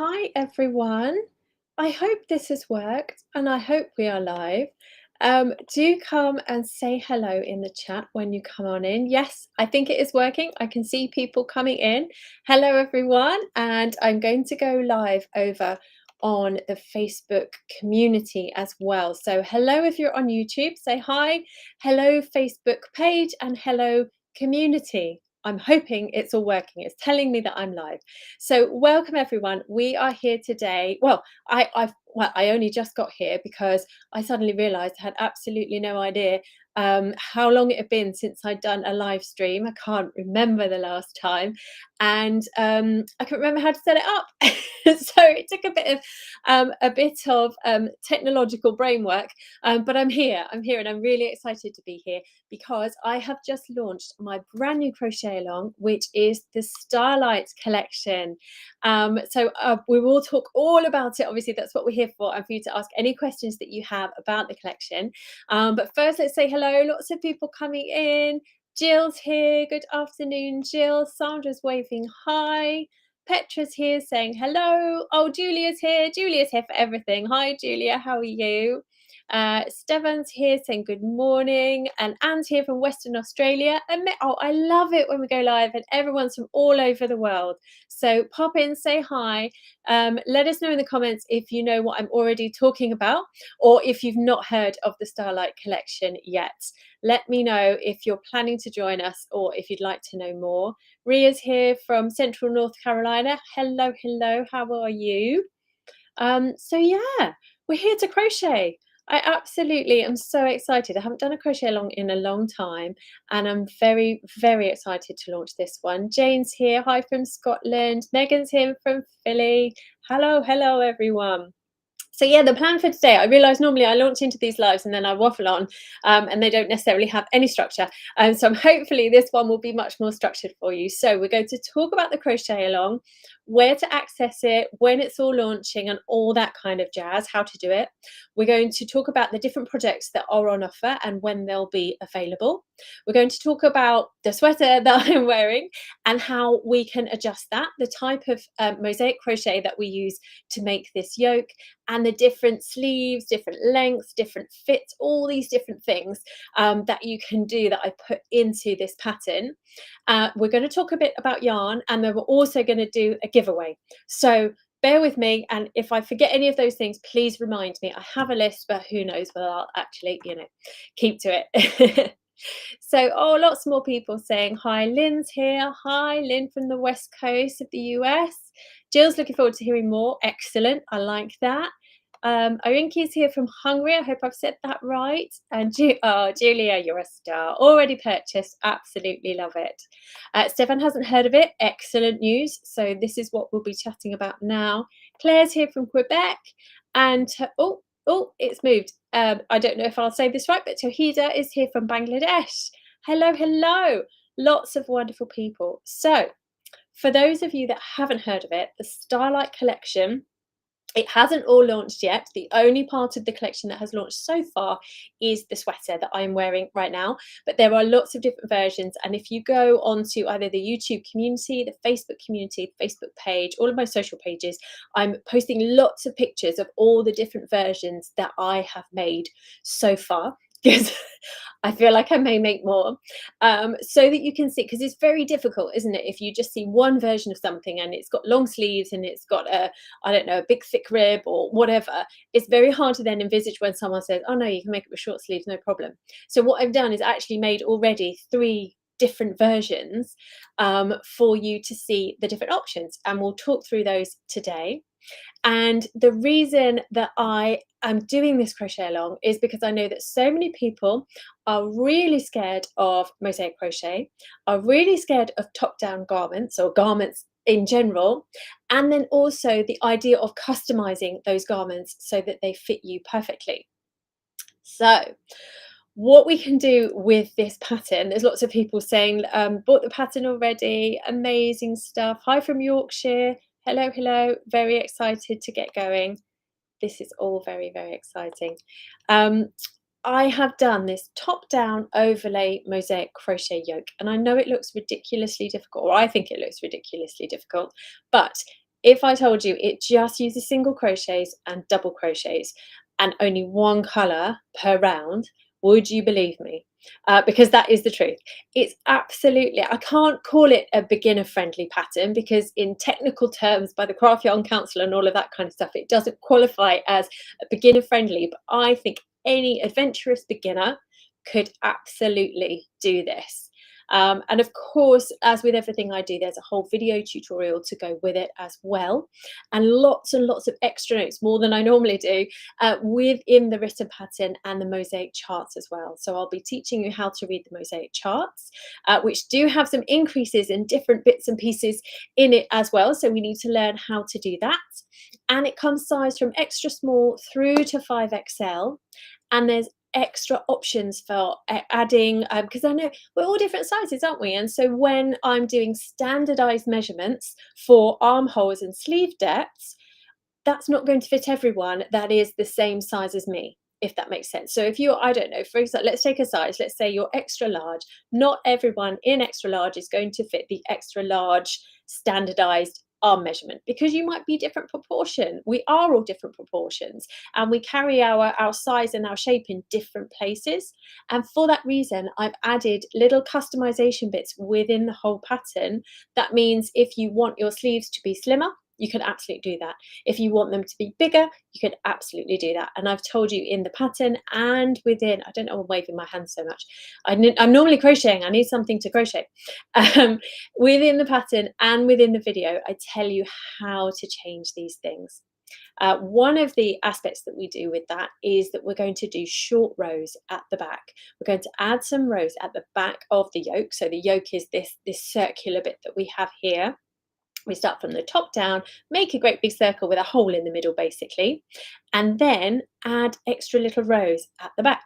Hi everyone. I hope this has worked and I hope we are live. Do come and say hello in the chat when you come on in. Yes, I think it is working. I can see people coming in. Hello everyone, and I'm going to go live over on the Facebook community as well. So hello if you're on YouTube, say hi. Hello Facebook page and hello community. I'm hoping it's all working. It's telling me that I'm live. So welcome everyone. We are here today. Well, I only just got here because I suddenly realised I had absolutely no idea how long it had been since I'd done a live stream. I can't remember the last time, and I couldn't remember how to set it up. So it took a bit of technological brain work, but I'm here. I'm here, and I'm really excited to be here because I have just launched my brand new crochet along, which is the Starlight collection. We will talk all about it. Obviously, that's what we're here for, and for you to ask any questions that you have about the collection. But first, let's say hello. Lots of people coming in. Jill's here. Good afternoon, Jill. Sandra's waving hi. Petra's here saying hello. Oh, Julia's here. Julia's here for everything. Hi, Julia. How are you? Stefan's here saying good morning, and Anne's here from Western Australia. Oh, I love it when we go live and everyone's from all over the world. So pop in, say hi. Let us know in the comments if you know what I'm already talking about, or if you've not heard of the Starlight collection yet. Let me know if you're planning to join us or if you'd like to know more. Ria's here from Central North Carolina. Hello, hello. How are you? So yeah, we're here to crochet. I absolutely am so excited. I haven't done a crochet along in a long time, and I'm very, very excited to launch this one. Jane's here. Hi from Scotland. Megan's here from Philly. Hello, hello, everyone. So yeah, the plan for today, I realise normally I launch into these lives and then I waffle on, and they don't necessarily have any structure. So hopefully this one will be much more structured for you. So we're going to talk about the crochet along, where to access it, when it's all launching and all that kind of jazz, how to do it. We're going to talk about the different projects that are on offer and when they'll be available. We're going to talk about the sweater that I'm wearing and how we can adjust that, the type of mosaic crochet that we use to make this yoke, and the different sleeves, different lengths, different fits, all these different things that you can do that I put into this pattern. We're going to talk a bit about yarn, and then we're also going to do a giveaway. So bear with me, and if I forget any of those things, please remind me. I have a list, but who knows whether I'll actually, keep to it. So, oh, lots more people saying hi. Lynn's here. Hi, Lynn from the West Coast of the US. Jill's looking forward to hearing more. Excellent. I like that. Orinki's here from Hungary. I hope I've said that right. And Julia, you're a star. Already purchased. Absolutely love it. Stefan hasn't heard of it. Excellent news. So this is what we'll be chatting about now. Claire's here from Quebec. And oh, it's moved. I don't know if I'll say this right, but Tohida is here from Bangladesh. Hello, hello. Lots of wonderful people. So for those of you that haven't heard of it, the Starlight collection, it hasn't all launched yet. The only part of the collection that has launched so far is the sweater that I'm wearing right now, but there are lots of different versions. And if you go onto either the YouTube community, the Facebook community, the Facebook page, all of my social pages, I'm posting lots of pictures of all the different versions that I have made so far, because I feel like I may make more, so that you can see, because it's very difficult, isn't it, if you just see one version of something and it's got long sleeves and it's got a big thick rib or whatever. It's very hard to then envisage when someone says, oh no, you can make it with short sleeves, no problem. So what I've done is actually made already 3 different versions for you to see the different options, and we'll talk through those today. And the reason that I am doing this crochet along is because I know that so many people are really scared of mosaic crochet, are really scared of top-down garments or garments in general, and then also the idea of customizing those garments so that they fit you perfectly. So what we can do with this pattern, there's lots of people saying, bought the pattern already, amazing stuff. Hi from Yorkshire. Hello, hello. Very excited to get going. This is all very, very exciting. I have done this top-down overlay mosaic crochet yoke, and I know it looks ridiculously difficult, or I think it looks ridiculously difficult, but if I told you it just uses single crochets and double crochets and only one colour per round, would you believe me? Because that is the truth. It's absolutely, I can't call it a beginner friendly pattern because in technical terms by the Craft Yarn Council and all of that kind of stuff, it doesn't qualify as a beginner friendly, but I think any adventurous beginner could absolutely do this. And of course, as with everything I do, there's a whole video tutorial to go with it as well, and lots of extra notes, more than I normally do, within the written pattern and the mosaic charts as well. So I'll be teaching you how to read the mosaic charts, which do have some increases in different bits and pieces in it as well. So we need to learn how to do that. And it comes sized from extra small through to 5XL. And there's extra options for adding, because I know we're all different sizes, aren't we? And so when I'm doing standardized measurements for armholes and sleeve depths, that's not going to fit everyone that is the same size as me, if that makes sense. So if you're, I don't know, for example, let's take a size, let's say you're extra large, not everyone in extra large is going to fit the extra large standardized arm measurement, because you might be different proportion. We are all different proportions, and we carry our size and our shape in different places. And for that reason, I've added little customization bits within the whole pattern. That means if you want your sleeves to be slimmer, you can absolutely do that. If you want them to be bigger, you can absolutely do that. And I've told you in the pattern and within, I don't know, I'm waving my hands so much. I'm normally crocheting, I need something to crochet. Within the pattern and within the video, I tell you how to change these things. One of the aspects that we do with that is that we're going to do short rows at the back. We're going to add some rows at the back of the yoke. So the yoke is this circular bit that we have here. We start from the top down, make a great big circle with a hole in the middle basically, and then add extra little rows at the back.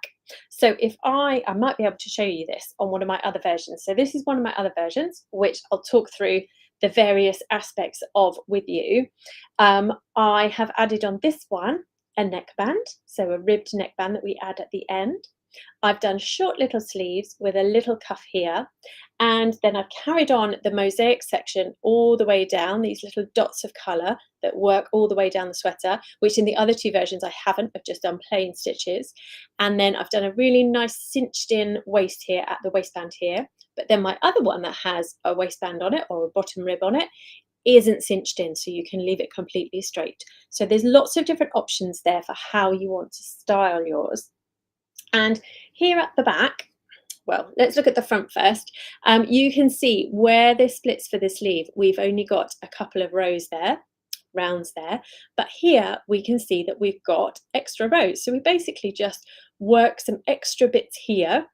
So if I might be able to show you this on one of my other versions. So this is one of my other versions, which I'll talk through the various aspects of with you. I have added on this one a neckband, so a ribbed neckband that we add at the end. I've done short little sleeves with a little cuff here, and then I've carried on the mosaic section all the way down, these little dots of colour that work all the way down the sweater, which in the other two versions I haven't, I've just done plain stitches. And then I've done a really nice cinched in waist here at the waistband here, but then my other one that has a waistband on it or a bottom rib on it isn't cinched in, so you can leave it completely straight. So there's lots of different options there for how you want to style yours. And here at the back, well, let's look at the front first. You can see where this splits for the sleeve. We've only got a couple of rows there, rounds there, but here we can see that we've got extra rows. So we basically just work some extra bits here,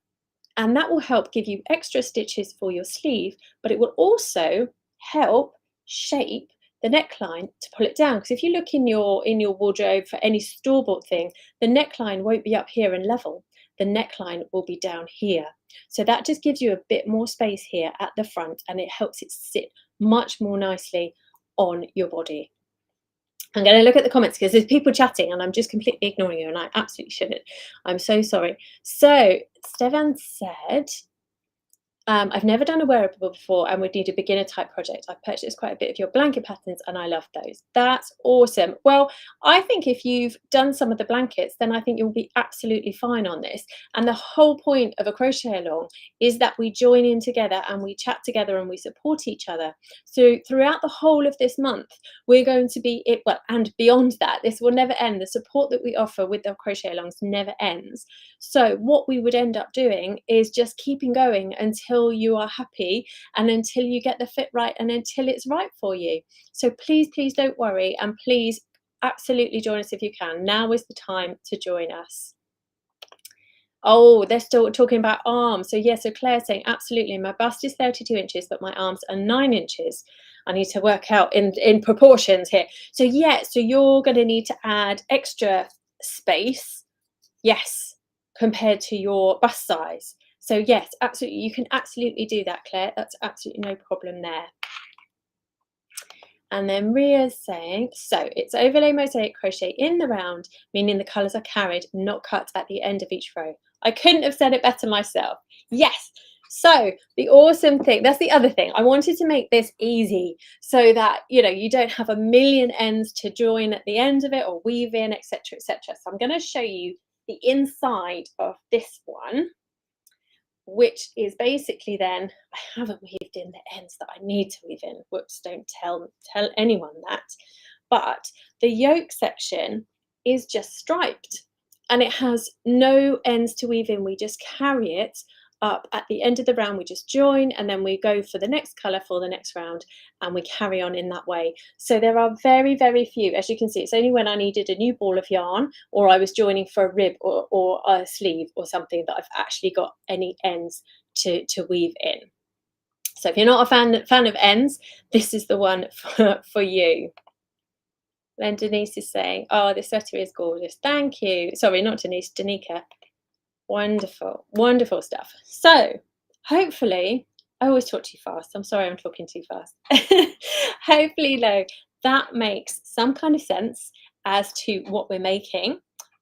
and that will help give you extra stitches for your sleeve, but it will also help shape the neckline to pull it down. Because if you look in your wardrobe for any store-bought thing, the neckline won't be up here and level. The neckline will be down here. So that just gives you a bit more space here at the front, and it helps it sit much more nicely on your body. I'm going to look at the comments because there's people chatting and I'm just completely ignoring you, and I absolutely shouldn't. I'm so sorry. So Stefan said, I've never done a wearable before and would need a beginner type project. I've purchased quite a bit of your blanket patterns and I love those. That's awesome. Well, I think if you've done some of the blankets, then I think you'll be absolutely fine on this. And the whole point of a crochet along is that we join in together and we chat together and we support each other. So throughout the whole of this month, we're going to be it, well, and beyond that, this will never end. The support that we offer with the crochet alongs never ends. So what we would end up doing is just keeping going until you are happy and until you get the fit right and until it's right for you. So please don't worry, and please absolutely join us if you can. Now is the time to join us. Oh, they're still talking about arms. So yes, so Claire's saying absolutely, my bust is 32 inches but my arms are 9 inches. I need to work out in proportions here. So yeah, so you're going to need to add extra space, yes, compared to your bust size. So yes, absolutely, you can absolutely do that, Claire. That's absolutely no problem there. And then Ria's saying, so it's overlay mosaic crochet in the round, meaning the colours are carried, not cut at the end of each row. I couldn't have said it better myself. Yes, So the awesome thing, that's the other thing. I wanted to make this easy so that, you know, you don't have a million ends to join at the end of it or weave in, etc., etc. So I'm going to show you the inside of this one, which is basically then, I haven't weaved in the ends that I need to weave in. Whoops, don't tell anyone that. But the yoke section is just striped and it has no ends to weave in. We just carry it up at the end of the round. We just join and then we go for the next colour for the next round and we carry on in that way. So there are very, very few. As you can see, it's only when I needed a new ball of yarn or I was joining for a rib or a sleeve or something that I've actually got any ends to weave in. So if you're not a fan of ends, this is the one for you. Then Denise is saying, oh, this sweater is gorgeous. Thank you. Sorry, not Denise, Danica. Wonderful, wonderful stuff. So hopefully, I always talk too fast. I'm sorry I'm talking too fast. Hopefully, though, that makes some kind of sense as to what we're making.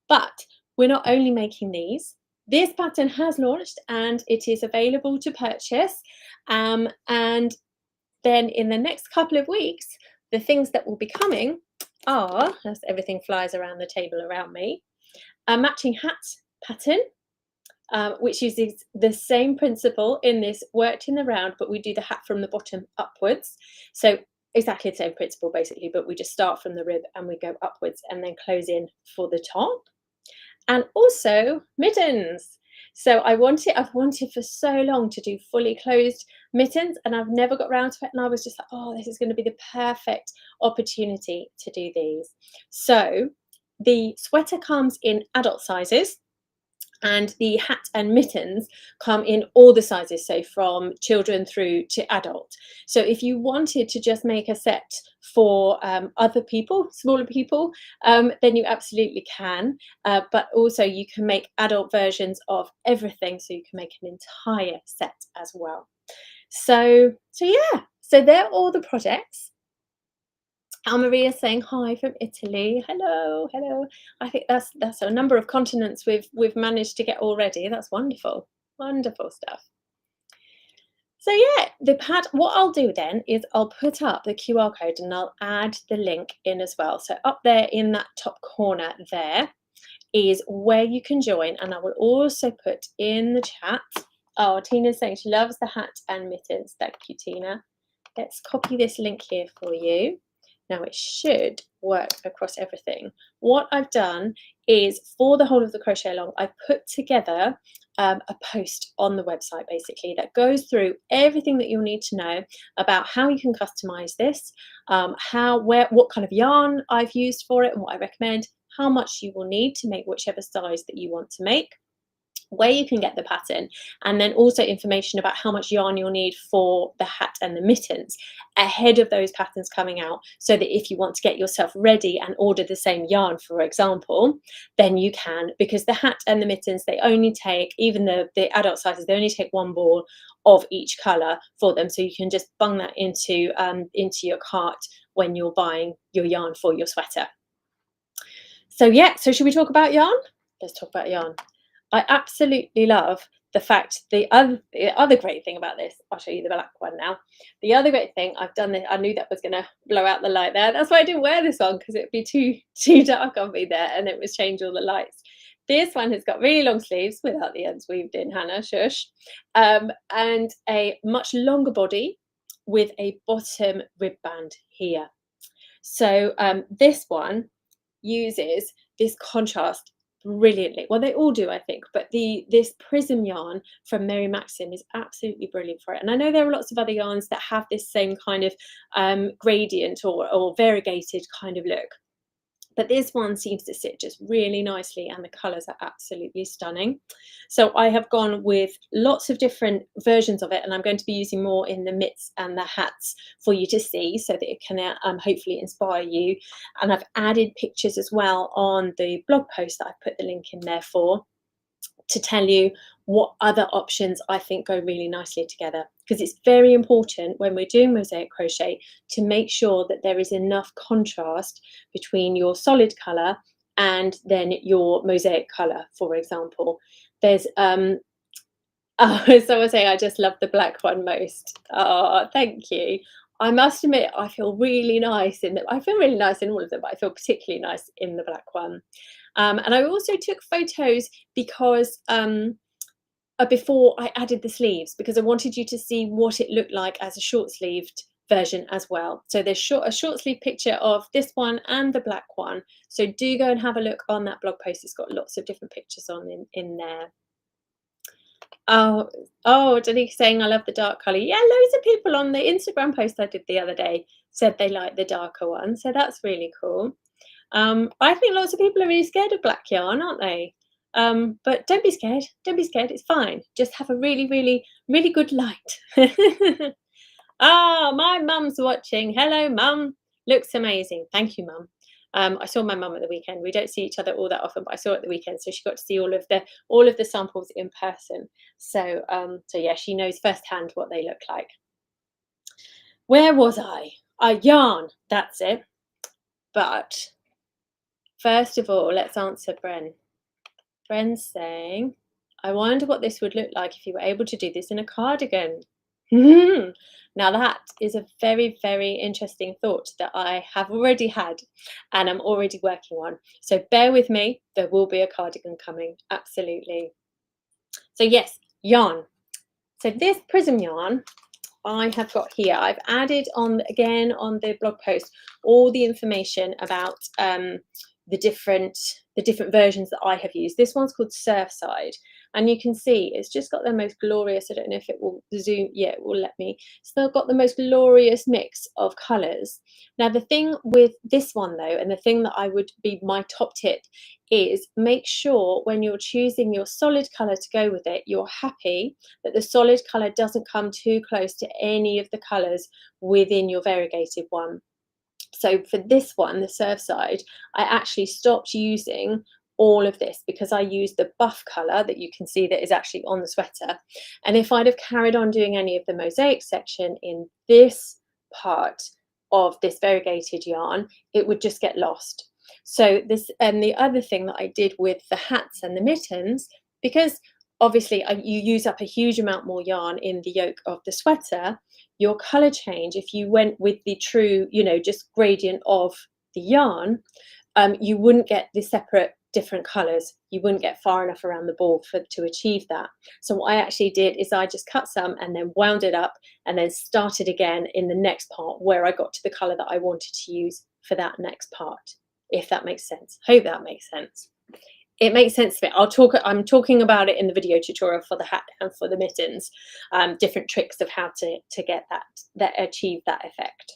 But we're not only making these. This pattern has launched and it is available to purchase. And then in the next couple of weeks, the things that will be coming are, as everything flies around the table around me, a matching hat pattern, which uses the same principle in this worked in the round, but we do the hat from the bottom upwards. So exactly the same principle basically, but we just start from the rib and we go upwards and then close in for the top. And also mittens. So I've wanted for so long to do fully closed mittens and I've never got around to it. And I was just like, oh, this is going to be the perfect opportunity to do these. So the sweater comes in adult sizes and the hat and mittens come in all the sizes, so from children through to adult. So if you wanted to just make a set for other people, smaller people, then you absolutely can. But also you can make adult versions of everything, so you can make an entire set as well. So yeah, so they're all the projects. Maria saying hi from Italy. Hello, hello. I think that's a number of continents we've managed to get already. That's wonderful, wonderful stuff. So yeah, what I'll do then is I'll put up the QR code and I'll add the link in as well. So up there in that top corner there is where you can join, and I will also put in the chat. Oh, Tina's saying she loves the hat and mittens. Thank you, Tina. Let's copy this link here for you. Now it should work across everything. What I've done is for the whole of the crochet along, I've put together a post on the website basically that goes through everything that you'll need to know about how you can customize this, what kind of yarn I've used for it and what I recommend, how much you will need to make whichever size that you want to make, where you can get the pattern, and then also information about how much yarn you'll need for the hat and the mittens ahead of those patterns coming out, so that if you want to get yourself ready and order the same yarn, for example, then you can, because the hat and the mittens, they only take, even the adult sizes, they only take one ball of each color for them, so you can just bung that into your cart when you're buying your yarn for your sweater. So yeah, so should we talk about yarn? Let's talk about yarn. I absolutely love the fact, the other great thing about this, I'll show you the black one now. The other great thing, I've done this, I knew that was going to blow out the light there. That's why I didn't wear this one, because it'd be too dark on me there and it was change all the lights. This one has got really long sleeves without the ends weaved in, Hannah, shush, and a much longer body with a bottom rib band here. So this one uses this contrast brilliantly. Well, they all do, I think, but this prism yarn from Mary Maxim is absolutely brilliant for it. And I know there are lots of other yarns that have this same kind of gradient or variegated kind of look, but this one seems to sit just really nicely and the colours are absolutely stunning. So I have gone with lots of different versions of it, and I'm going to be using more in the mitts and the hats for you to see, so that it can hopefully inspire you. And I've added pictures as well on the blog post that I've put the link in there for, to tell you what other options I think go really nicely together, because it's very important when we're doing mosaic crochet to make sure that there is enough contrast between your solid colour and then your mosaic colour. For example, there's Oh, someone saying I just love the black one most. Oh, thank you. I must admit, I feel really nice in I feel really nice in all of them, but I feel particularly nice in the black one. And I also took photos because before I added the sleeves, because I wanted you to see what it looked like as a short sleeved version as well. So there's a short sleeve picture of this one and the black one. So do go and have a look on that blog post. It's got lots of different pictures on in there. Oh, oh, Danique saying I love the dark colour. Yeah, loads of people on the Instagram post I did the other day said they like the darker one, so that's really cool. I think lots of people are really scared of black yarn, aren't they? But don't be scared. Don't be scared. It's fine. Just have a really, really, really good light. Ah, my mum's watching. Hello, mum. Looks amazing. Thank you, mum. I saw my mum at the weekend. We don't see each other all that often, but I saw her at the weekend, so she got to see all of the samples in person. So so yeah, she knows firsthand what they look like. Where was I? Yarn. That's it. But first of all, let's answer Bren. Bren's saying, I wonder what this would look like if you were able to do this in a cardigan. Now that is a very, very interesting thought that I have already had and I'm already working on. So bear with me, there will be a cardigan coming, absolutely. So yes, yarn. So this prism yarn I have got here, I've added on again on the blog post all the information about the different versions that I have used. This one's called Surfside, and you can see it's just got the most glorious, I don't know if it will zoom, yeah, it will let me. Still got the most glorious mix of colours. Now the thing with this one though, and the thing that I would be my top tip is make sure when you're choosing your solid colour to go with it, you're happy that the solid colour doesn't come too close to any of the colours within your variegated one. So for this one, the Surfside, I actually stopped using all of this because I used the buff colour that you can see that is actually on the sweater. And if I'd have carried on doing any of the mosaic section in this part of this variegated yarn, it would just get lost. So this, and the other thing that I did with the hats and the mittens, because obviously you use up a huge amount more yarn in the yoke of the sweater, your color change, if you went with the true, you know, just gradient of the yarn, you wouldn't get the separate different colors. You wouldn't get far enough around the ball to achieve that. So what I actually did is I just cut some and then wound it up and then started again in the next part where I got to the color that I wanted to use for that next part, if that makes sense. Hope that makes sense. It makes sense to me. I'm talking about it in the video tutorial for the hat and for the mittens, different tricks of how to get that achieve that effect.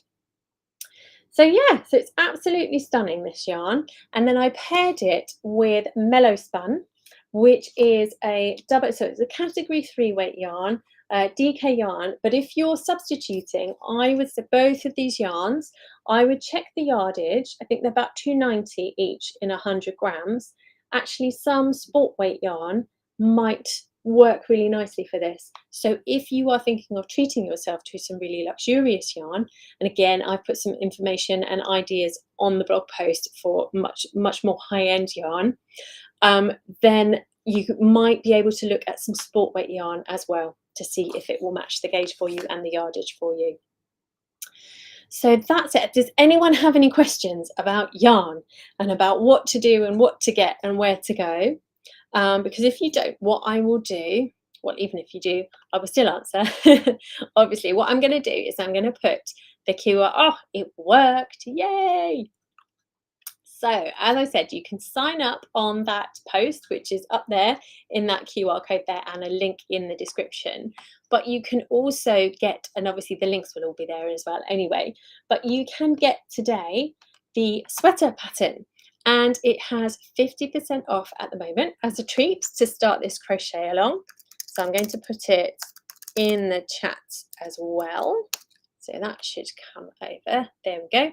So yeah, so it's absolutely stunning, this yarn. And then I paired it with Mellow Spun, which is a double, so it's a category 3 weight yarn, DK yarn. But if you're substituting, I would say both of these yarns, I would check the yardage. I think they're about 290 each in 100 grams. Actually, some sport weight yarn might work really nicely for this. So if you are thinking of treating yourself to some really luxurious yarn, and again, I've put some information and ideas on the blog post for much more high-end yarn, then you might be able to look at some sport weight yarn as well to see if it will match the gauge for you and the yardage for you. So that's it. Does anyone have any questions about yarn and about what to do and what to get and where to go? Because if you don't, what I will do, well, even if you do, I will still answer. Obviously, what I'm going to do is I'm going to put the QR. Oh, it worked. Yay. So as I said, you can sign up on that post, which is up there in that QR code there and a link in the description. But you can also get, and obviously the links will all be there as well anyway, but you can get today the sweater pattern. And it has 50% off at the moment as a treat to start this crochet along. So I'm going to put it in the chat as well. So that should come over. There we go.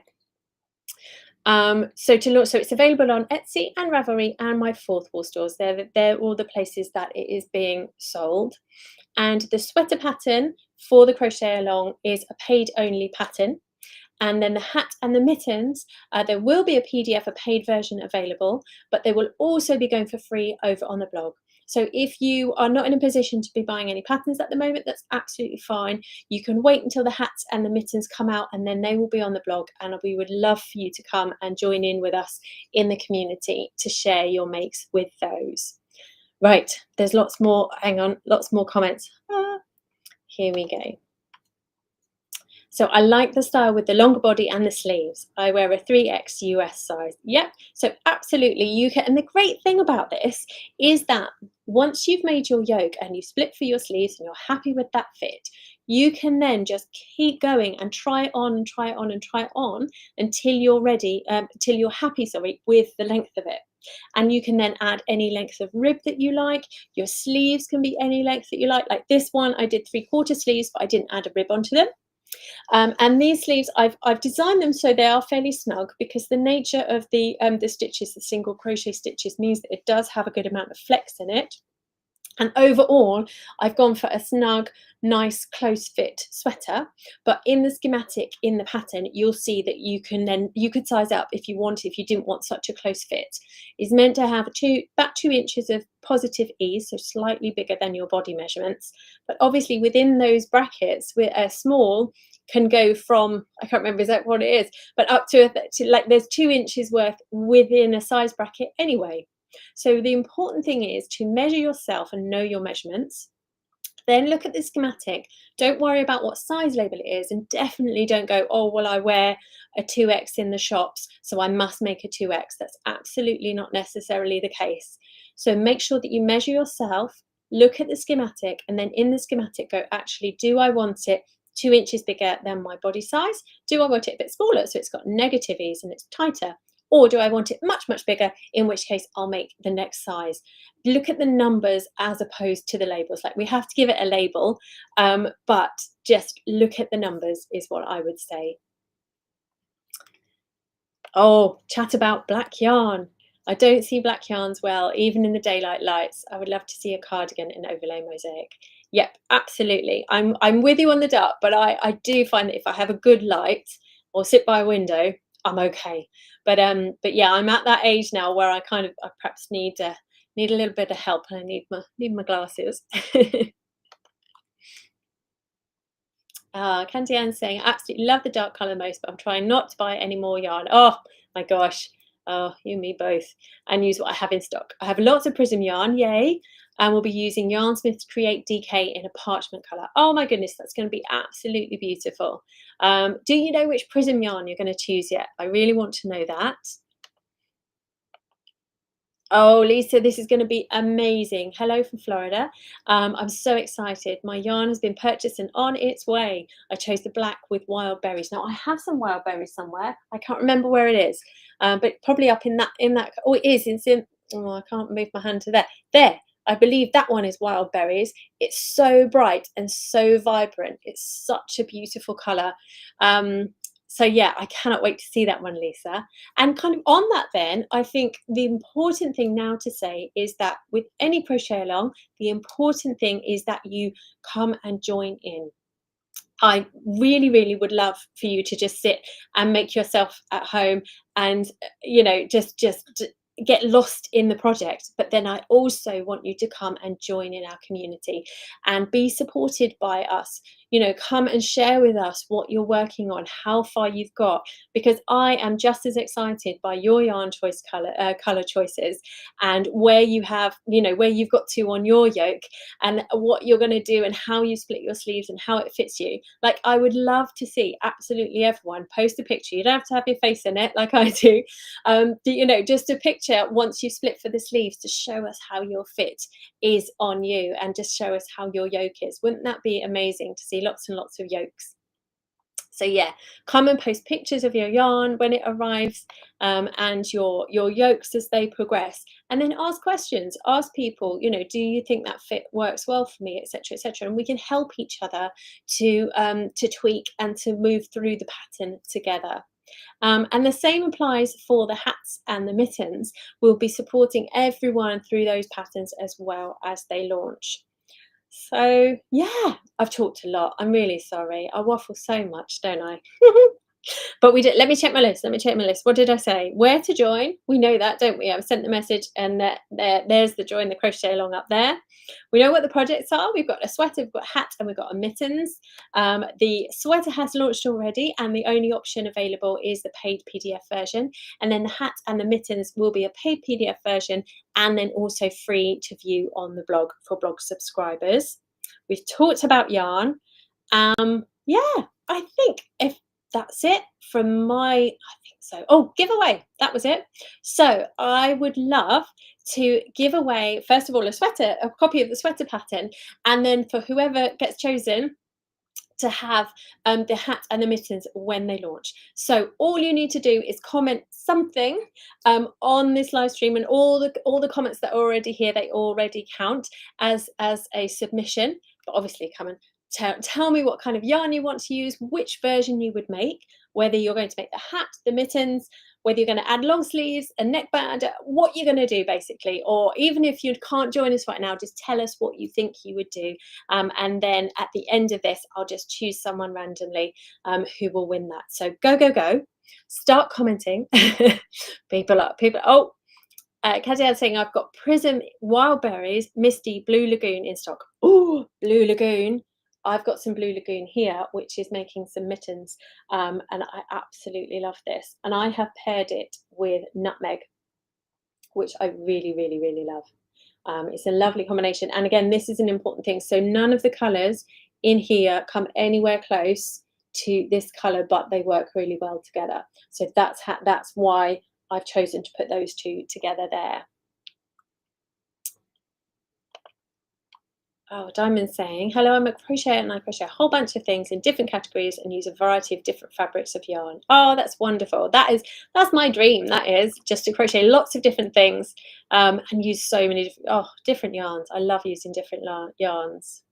So it's available on Etsy and Ravelry and my Fourth Wall stores. They're all the places that it is being sold. And the sweater pattern for the crochet along is a paid only pattern. And then the hat and the mittens, there will be a PDF, a paid version available, but they will also be going for free over on the blog. So if you are not in a position to be buying any patterns at the moment, that's absolutely fine. You can wait until the hats and the mittens come out, and then they will be on the blog, and we would love for you to come and join in with us in the community to share your makes with those. Right, there's lots more, hang on, lots more comments. Here we go. So I like the style with the longer body and the sleeves. I wear a 3X US size. Yep. So absolutely you can. And the great thing about this is that once you've made your yoke and you split for your sleeves and you're happy with that fit, you can then just keep going and try it on and try it on and try it on until you're ready, until you're happy, sorry, with the length of it. And you can then add any length of rib that you like. Your sleeves can be any length that you like. Like this one, I did 3/4 sleeves, but I didn't add a rib onto them. And these sleeves, I've designed them so they are fairly snug, because the nature of the stitches, the single crochet stitches, means that it does have a good amount of flex in it. And overall, I've gone for a snug, nice, close fit sweater. But in the schematic, in the pattern, you'll see that you could size up if you wanted, if you didn't want such a close fit. It's meant to have about 2 inches of positive ease, so slightly bigger than your body measurements. But obviously within those brackets, with a small can go from, I can't remember exactly what it is, but up to like there's 2 inches worth within a size bracket anyway. So the important thing is to measure yourself and know your measurements. Then look at the schematic. Don't worry about what size label it is, and definitely don't go, oh, well, I wear a 2X in the shops, so I must make a 2X. That's absolutely not necessarily the case. So make sure that you measure yourself, look at the schematic, and then in the schematic go, actually, do I want it 2 inches bigger than my body size? Do I want it a bit smaller so it's got negative ease and it's tighter? Or do I want it much, much bigger, in which case I'll make the next size? Look at the numbers as opposed to the labels. Like, we have to give it a label, but just look at the numbers is what I would say. Oh, chat about black yarn. I don't see black yarns well, even in the daylight lights. I would love to see a cardigan in overlay mosaic. Yep, absolutely. I'm with you on the dark, but I do find that if I have a good light or sit by a window, I'm okay. But yeah, I'm at that age now where I perhaps need a little bit of help, and I need my glasses. Candy Ann's saying, absolutely love the dark colour most, but I'm trying not to buy any more yarn. Oh my gosh. Oh, you and me both. And use what I have in stock. I have lots of prism yarn, yay. And we'll be using Yarnsmith to create DK in a parchment colour. Oh my goodness, that's going to be absolutely beautiful. Do you know which prism yarn you're going to choose yet? I really want to know that. Oh, Lisa, this is going to be amazing. Hello from Florida. I'm so excited. My yarn has been purchased and on its way. I chose the black with wild berries. Now, I have some wild berries somewhere. I can't remember where it is, but probably up in that. Oh, it is. It's in. Oh, I can't move my hand to there. There. I believe that one is wild berries. It's so bright and so vibrant. It's such a beautiful color. So yeah, I cannot wait to see that one, Lisa. And kind of on that then, I think the important thing now to say is that with any crochet along, the important thing is that you come and join in. I really, really would love for you to just sit and make yourself at home and, just get lost in the project. But then I also want you to come and join in our community and be supported by us. Come and share with us what you're working on, how far you've got, because I am just as excited by your yarn choice color choices, and where you have, where you've got to on your yoke, and what you're going to do and how you split your sleeves and how it fits you. Like, I would love to see absolutely everyone post a picture. You don't have to have your face in it like I do. Just a picture once you've split for the sleeves to show us how your fit is on you, and just show us how your yoke is. Wouldn't that be amazing to see lots and lots of yokes? So yeah, come and post pictures of your yarn when it arrives, and your yokes as they progress, and then ask questions. Ask people, do you think that fit works well for me, etc., etc. And we can help each other to tweak and to move through the pattern together. And the same applies for the hats and the mittens. We'll be supporting everyone through those patterns as well as they launch. So yeah, I've talked a lot. I'm really sorry. I waffle so much, don't I? But we did. Let me check my list. Let me check my list. What did I say? Where to join? We know that, don't we? I've sent the message, and there's the join the crochet along up there. We know what the projects are. We've got a sweater, we've got a hat, and we've got a mittens. The sweater has launched already, and the only option available is the paid PDF version. And then the hat and the mittens will be a paid PDF version, and then also free to view on the blog for blog subscribers. We've talked about yarn. Yeah, I think if that's it from I think so. Oh, giveaway. That was it. So I would love to give away, first of all, a sweater, a copy of the sweater pattern, and then for whoever gets chosen to have the hat and the mittens when they launch. So all you need to do is comment something on this live stream, and all the comments that are already here, they already count as a submission. But obviously, come and tell me what kind of yarn you want to use, which version you would make, whether you're going to make the hat, the mittens, whether you're going to add long sleeves, a neckband, what you're going to do basically. Or even if you can't join us right now, just tell us what you think you would do. And then at the end of this, I'll just choose someone randomly who will win that. So go. Start commenting. people. Oh, Kadia's saying I've got Prism Wild Berries Misty Blue Lagoon in stock. Oh, Blue Lagoon. I've got some Blue Lagoon here, which is making some mittens, and I absolutely love this. And I have paired it with Nutmeg, which I really love. It's a lovely combination. And again, this is an important thing. So none of the colours in here come anywhere close to this colour, but they work really well together. So that's why I've chosen to put those two together there. Oh, Diamond's saying, hello, I'm a crocheter and I crochet a whole bunch of things in different categories and use a variety of different fabrics of yarn. Oh, that's wonderful. That's my dream. That is just to crochet lots of different things and use so many different yarns. I love using different yarns.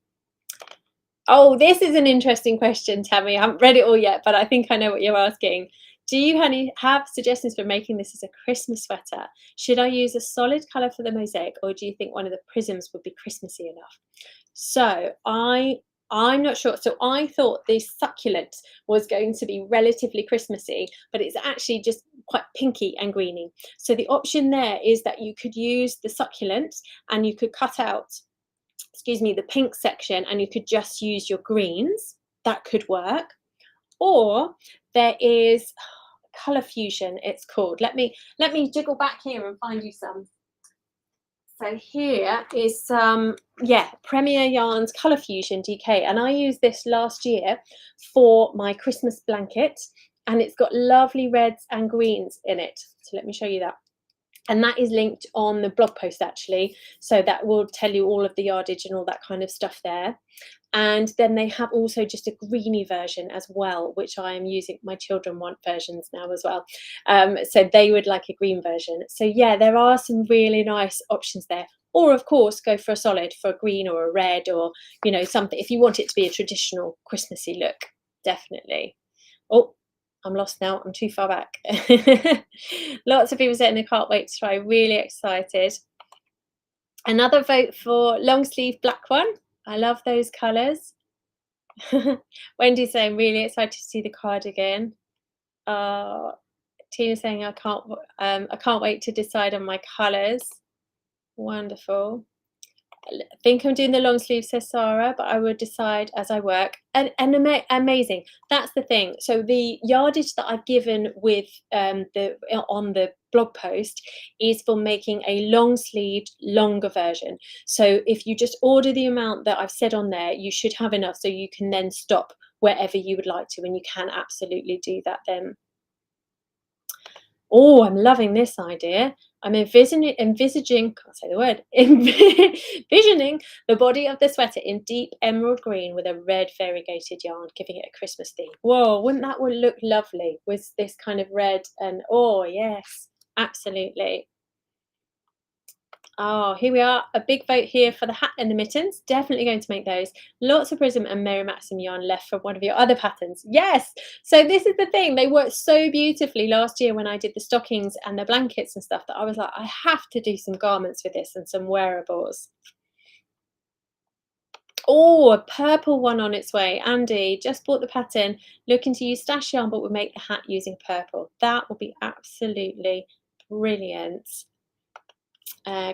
Oh, this is an interesting question, Tammy. I haven't read it all yet, but I think I know what you're asking. Do you, honey, have suggestions for making this as a Christmas sweater? Should I use a solid colour for the mosaic, or do you think one of the prisms would be Christmassy enough? So I'm not sure. So I thought the succulent was going to be relatively Christmassy, but it's actually just quite pinky and greeny. So the option there is that you could use the succulent and you could cut out, the pink section, and you could just use your greens. That could work. Or there is Colour Fusion, it's called. Let me jiggle back here and find you some. So here is some, Premier Yarns Colour Fusion DK, and I used this last year for my Christmas blanket, and it's got lovely reds and greens in it. So let me show you that. And that is linked on the blog post actually, so that will tell you all of the yardage and all that kind of stuff there. And then they have also just a greeny version as well, which I am using. My children want versions now as well, so they would like a green version. So yeah, there are some really nice options there. Or of course, go for a solid, for a green or a red, or something if you want it to be a traditional Christmassy look. Definitely. Oh, I'm lost now. I'm too far back. Lots of people saying they can't wait to try. Really excited. Another vote for long sleeve black one. I love those colours. Wendy's saying really excited to see the cardigan. Tina's saying I can't wait to decide on my colours. Wonderful. I think I'm doing the long sleeve, says Sarah, but I will decide as I work. And amazing. That's the thing. So the yardage that I've given with on the blog post is for making a long sleeved, longer version. So if you just order the amount that I've said on there, you should have enough, so you can then stop wherever you would like to, and you can absolutely do that then. Oh, I'm loving this idea. I'm envisioning, can't say the word, envisioning the body of the sweater in deep emerald green with a red variegated yarn, giving it a Christmas theme. Whoa, wouldn't that look lovely with this kind of red? And oh yes, absolutely. Oh, here we are. A big vote here for the hat and the mittens. Definitely going to make those. Lots of Prism and Mary Maxim yarn left from one of your other patterns. Yes. So this is the thing. They worked so beautifully last year when I did the stockings and the blankets and stuff that I was like, I have to do some garments with this and some wearables. Oh, a purple one on its way. Andy, just bought the pattern. Looking to use stash yarn, but we'll make the hat using purple. That will be absolutely brilliant.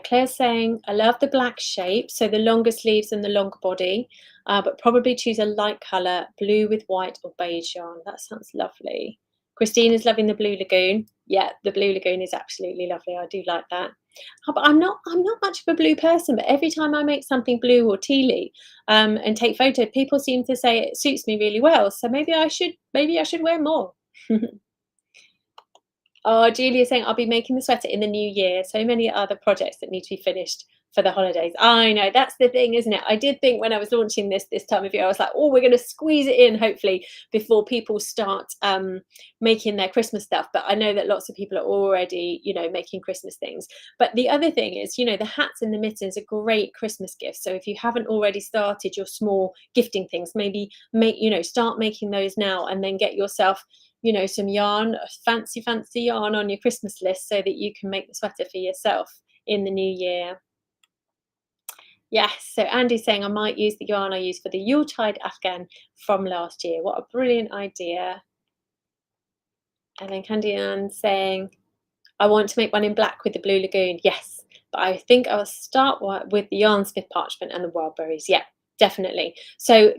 Claire's saying, I love the black shape, so the longer sleeves and the longer body, but probably choose a light colour, blue with white or beige yarn. That sounds lovely. Christina's loving the Blue Lagoon. Yeah, the Blue Lagoon is absolutely lovely. I do like that. But I'm not much of a blue person, but every time I make something blue or tealy and take photo, people seem to say it suits me really well. So maybe I should wear more. Oh, Julia's saying I'll be making the sweater in the new year. So many other projects that need to be finished for the holidays. I know, that's the thing, isn't it? I did think when I was launching this time of year, I was like, oh, we're going to squeeze it in, hopefully, before people start making their Christmas stuff. But I know that lots of people are already, making Christmas things. But the other thing is, the hats and the mittens are great Christmas gifts. So if you haven't already started your small gifting things, maybe start making those now, and then get yourself some yarn, fancy yarn on your Christmas list, so that you can make the sweater for yourself in the new year. Yes, so Andy's saying I might use the yarn I used for the Yuletide Afghan from last year. What a brilliant idea. And then Candy Ann saying, I want to make one in black with the Blue Lagoon. Yes, but I think I'll start with the yarn Smith Parchment and the Wild Berries. Yeah, definitely. So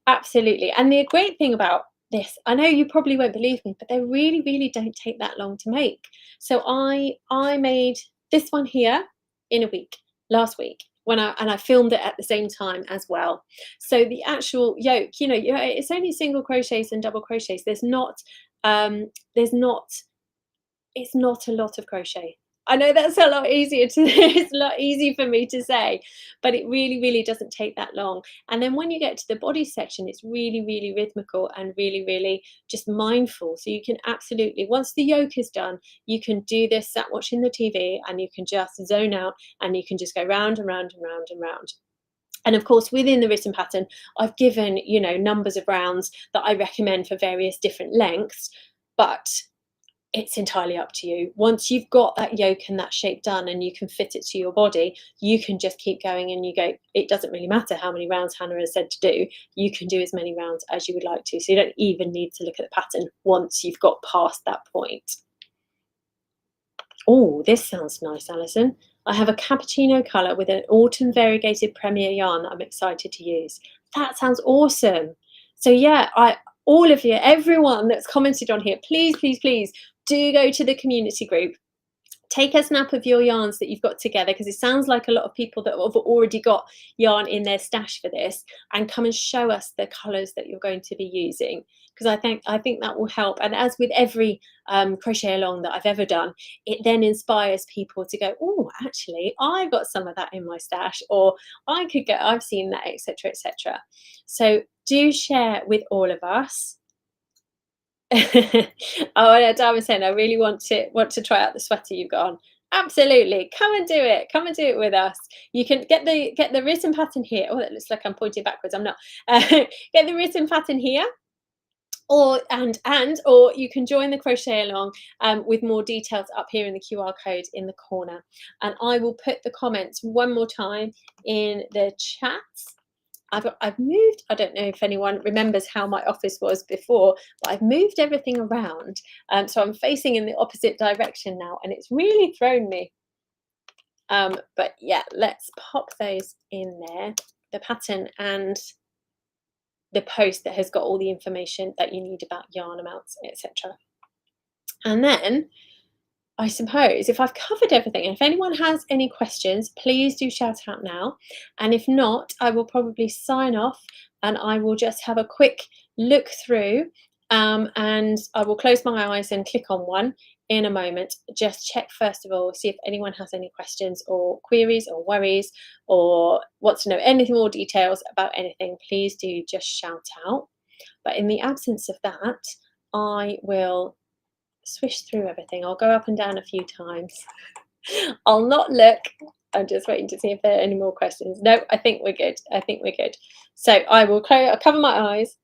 absolutely. And the great thing about this, I know you probably won't believe me, but they really, really don't take that long to make. So I made this one here in a week, last week, when I filmed it at the same time as well. So the actual yoke, it's only single crochets and double crochets. It's not a lot of crochet. I know that's a lot easier it's a lot easier for me to say, but it really, really doesn't take that long. And then when you get to the body section, it's really, really rhythmical and really, really just mindful. So you can absolutely, once the yoke is done, you can do this sat watching the TV, and you can just zone out, and you can just go round and round and round and round. And of course, within the written pattern, I've given, numbers of rounds that I recommend for various different lengths, but it's entirely up to you. Once you've got that yoke and that shape done and you can fit it to your body, you can just keep going, and you go, it doesn't really matter how many rounds Hannah has said to do. You can do as many rounds as you would like to. So you don't even need to look at the pattern once you've got past that point. Oh, this sounds nice, Alison. I have a cappuccino colour with an autumn variegated Premier yarn that I'm excited to use. That sounds awesome. So yeah, all of you, everyone that's commented on here, please, please, please do go to the community group. Take a snap of your yarns that you've got together, because it sounds like a lot of people that have already got yarn in their stash for this, and come and show us the colours that you're going to be using, because I think that will help. And as with every crochet along that I've ever done, it then inspires people to go, oh, actually I've got some of that in my stash, or I've seen that, etc., etc. So do share with all of us. Oh, and Diamond saying, I really want to try out the sweater you've got on. Absolutely, come and do it. Come and do it with us. You can get the written pattern here. Oh, that looks like I'm pointing backwards. I'm not. Get the written pattern here, or you can join the crochet along with more details up here in the QR code in the corner. And I will put the comments one more time in the chat. I've moved, I don't know if anyone remembers how my office was before, but I've moved everything around. So I'm facing in the opposite direction now, and it's really thrown me. But yeah, let's pop those in there. The pattern and the post that has got all the information that you need about yarn amounts, etc. And then I suppose if I've covered everything, and if anyone has any questions, please do shout out now. And if not, I will probably sign off, and I will just have a quick look through, and I will close my eyes and click on one in a moment. Just check first of all, see if anyone has any questions or queries or worries, or wants to know anything more details about anything. Please do just shout out. But in the absence of that, I will swish through everything. I'll go up and down a few times. I'll not look. I'm just waiting to see if there are any more questions. No, I think we're good. I think we're good. So I will cover my eyes,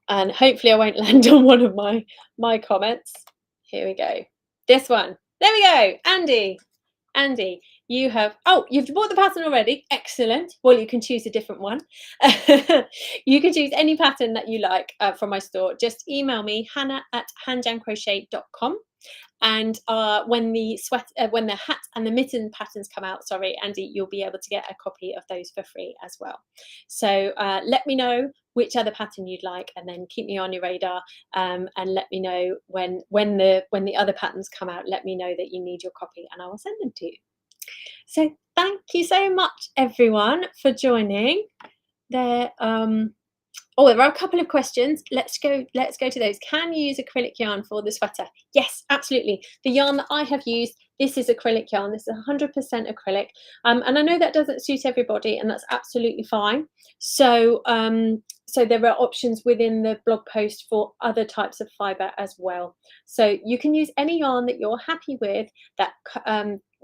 and hopefully I won't land on one of my comments. Here we go. This one. There we go. Andy. You have, oh, you've bought the pattern already. Excellent. Well, you can choose a different one. You can choose any pattern that you like from my store. Just email me, hannah@handjamcrochet.com. And when the hat and the mitten patterns come out, sorry, Andy, you'll be able to get a copy of those for free as well. So let me know which other pattern you'd like, and then keep me on your radar, and let me know when the other patterns come out. Let me know that you need your copy, and I will send them to you. So thank you so much, everyone, for joining. There, oh, there are a couple of questions. Let's go to those. Can you use acrylic yarn for the sweater? Yes, absolutely. The yarn that I have used, this is acrylic yarn. This is 100% acrylic. And I know that doesn't suit everybody, and that's absolutely fine. So, so there are options within the blog post for other types of fibre as well. So you can use any yarn that you're happy with that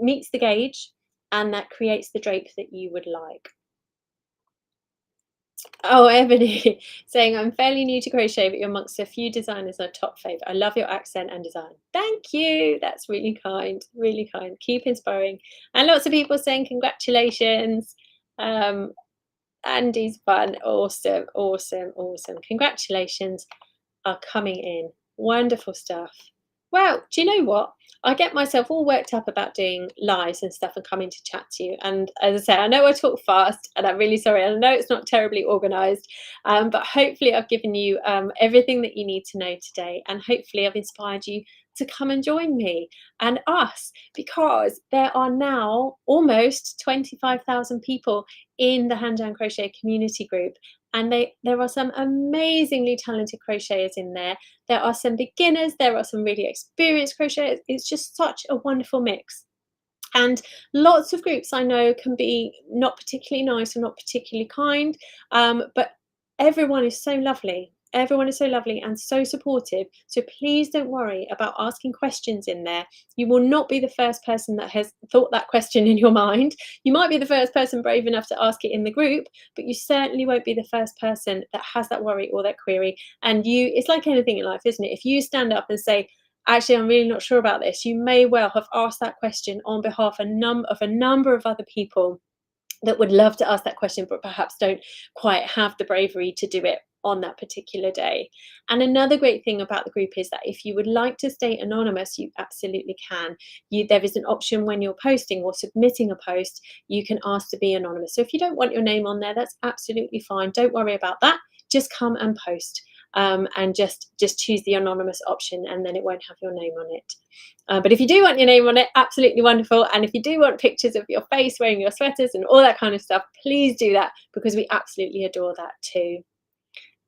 meets the gauge and that creates the drape that you would like. Oh, Ebony saying, I'm fairly new to crochet, but you're amongst a few designers are top favourite. I love your accent and design. Thank you. That's really kind. Really kind. Keep inspiring. And lots of people saying congratulations. Andy's fun. Awesome. Awesome. Awesome. Congratulations are coming in. Wonderful stuff. Well, do you know what? I get myself all worked up about doing lives and stuff and coming to chat to you. And as I say, I know I talk fast and I'm really sorry. I know it's not terribly organized, but hopefully I've given you everything that you need to know today. And hopefully I've inspired you to come and join me and us, because there are now almost 25,000 people in the Hand Jam Crochet community group. And there are some amazingly talented crocheters in there. There are some beginners, there are some really experienced crocheters. It's just such a wonderful mix. And lots of groups I know can be not particularly nice or not particularly kind, but everyone is so lovely. Everyone is so lovely and so supportive. So please don't worry about asking questions in there. You will not be the first person that has thought that question in your mind. You might be the first person brave enough to ask it in the group, but you certainly won't be the first person that has that worry or that query. And it's like anything in life, isn't it? If you stand up and say, actually, I'm really not sure about this, you may well have asked that question on behalf of a number of other people that would love to ask that question, but perhaps don't quite have the bravery to do it on that particular day. And another great thing about the group is that if you would like to stay anonymous, you absolutely can. There is an option when you're posting or submitting a post, you can ask to be anonymous. So if you don't want your name on there, that's absolutely fine. Don't worry about that. Just come and post. And just choose the anonymous option, and then it won't have your name on it. But if you do want your name on it, absolutely wonderful. And if you do want pictures of your face wearing your sweaters and all that kind of stuff, please do that, because we absolutely adore that too.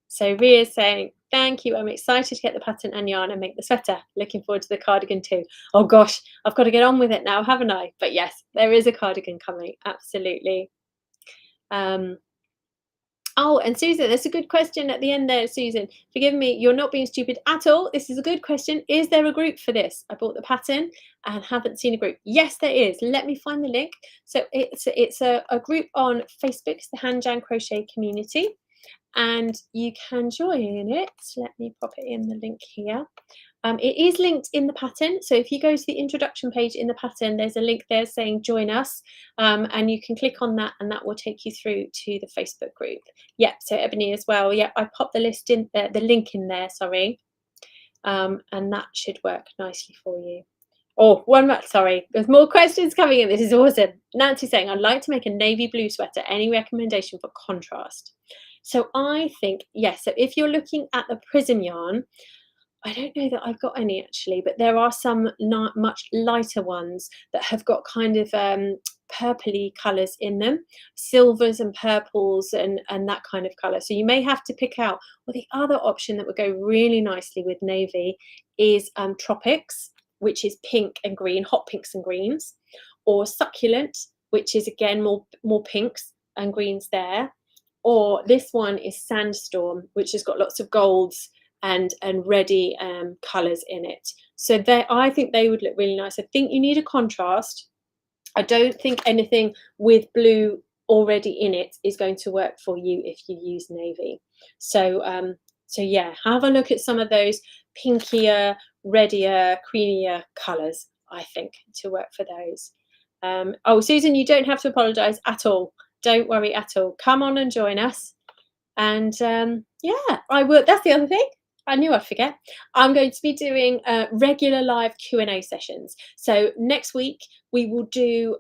So Ria's saying, thank you. I'm excited to get the pattern and yarn and make the sweater. Looking forward to the cardigan too. Oh gosh, I've got to get on with it now, haven't I? But yes, there is a cardigan coming. Absolutely. Oh, and Susan, that's a good question at the end there, Susan. Forgive me, you're not being stupid at all. This is a good question. Is there a group for this? I bought the pattern and haven't seen a group. Yes, there is. Let me find the link. So it's a group on Facebook. It's the Hand Jam Crochet Community, and you can join it. Let me pop it in the link here. It is linked in the pattern. So if you go to the introduction page in the pattern, there's a link there saying join us, and you can click on that and that will take you through to the Facebook group. Yep, so Ebony as well. Yep, I popped the link in there, sorry. And that should work nicely for you. Oh, one more, sorry, there's more questions coming in. This is awesome. Nancy saying, I'd like to make a navy blue sweater. Any recommendation for contrast? So I think, yes, so if you're looking at the prism yarn, I don't know that I've got any actually, but there are some much lighter ones that have got kind of purpley colours in them, silvers and purples and that kind of colour. So you may have to pick out, well, the other option that would go really nicely with navy is Tropics, which is pink and green, hot pinks and greens, or Succulent, which is again more pinks and greens there. Or this one is Sandstorm, which has got lots of golds and ready colours in it. So I think they would look really nice. I think you need a contrast. I don't think anything with blue already in it is going to work for you if you use navy. So yeah, have a look at some of those pinkier, reddier, creamier colours, I think, to work for those. Oh, Susan, you don't have to apologise at all. Don't worry at all. Come on and join us. And yeah, I will. That's the other thing. I knew I'd forget. I'm going to be doing regular live Q&A sessions. So next week we will do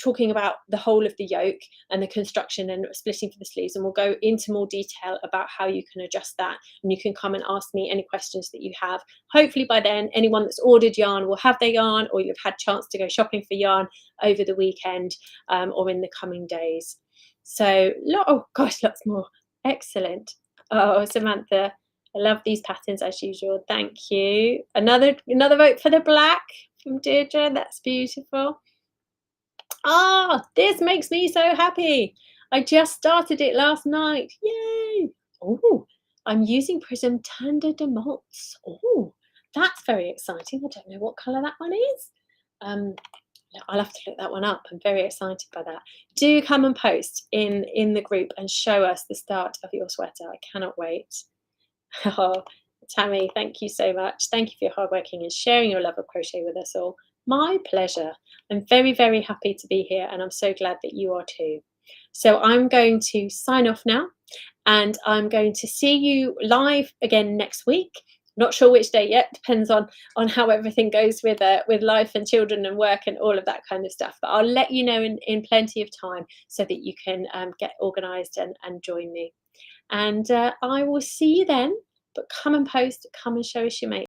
talking about the whole of the yoke and the construction and splitting for the sleeves, and we'll go into more detail about how you can adjust that. And you can come and ask me any questions that you have. Hopefully by then, anyone that's ordered yarn will have their yarn, or you've had chance to go shopping for yarn over the weekend or in the coming days. So, oh gosh, lots more. Excellent. Oh, Samantha, I love these patterns as usual. Thank you. Another vote for the black from Deirdre. That's beautiful. Ah, this makes me so happy. I just started it last night. Yay! Oh, I'm using Prism Tanda de Maltz. Oh, that's very exciting. I don't know what colour that one is. I'll have to look that one up. I'm very excited by that. Do come and post in the group and show us the start of your sweater. I cannot wait. Oh, Tammy, thank you so much. Thank you for your hard working and sharing your love of crochet with us all. My pleasure. I'm very, very happy to be here, and I'm so glad that you are too. So I'm going to sign off now, and I'm going to see you live again next week. Not sure which day yet, depends on how everything goes with life and children and work and all of that kind of stuff. But I'll let you know in plenty of time so that you can get organised and join me. And I will see you then. But come and post, come and show us your make.